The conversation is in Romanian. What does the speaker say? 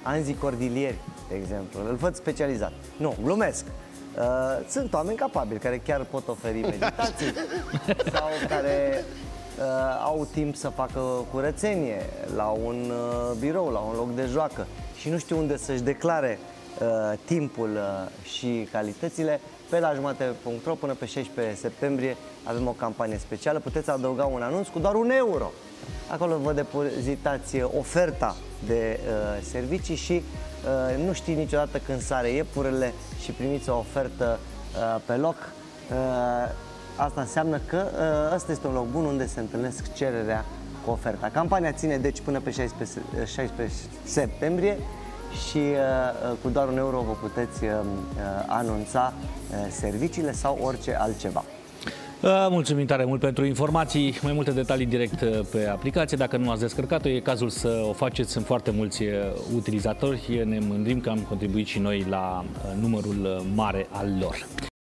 Anzi Cordilieri, de exemplu. Îl văd specializat. Nu, glumesc. Sunt oameni capabili care chiar pot oferi meditații sau care au timp să facă curățenie la un birou, la un loc de joacă și nu știu unde să-și declare timpul și calitățile. Pe la jumate.ro până pe 16 septembrie avem o campanie specială. Puteți adăuga un anunț cu doar €1. Acolo vă depozitați oferta de servicii și nu știi niciodată când sare iepurele și primiți o ofertă pe loc. Asta înseamnă că ăsta este un loc bun unde se întâlnesc cererea cu oferta. Campania ține deci până pe 16 septembrie și cu doar €1 vă puteți anunța serviciile sau orice altceva. Mulțumim tare mult pentru informații. Mai multe detalii direct pe aplicație. Dacă nu ați descărcat-o, e cazul să o faceți. Sunt foarte mulți utilizatori. Ne mândrim că am contribuit și noi la numărul mare al lor.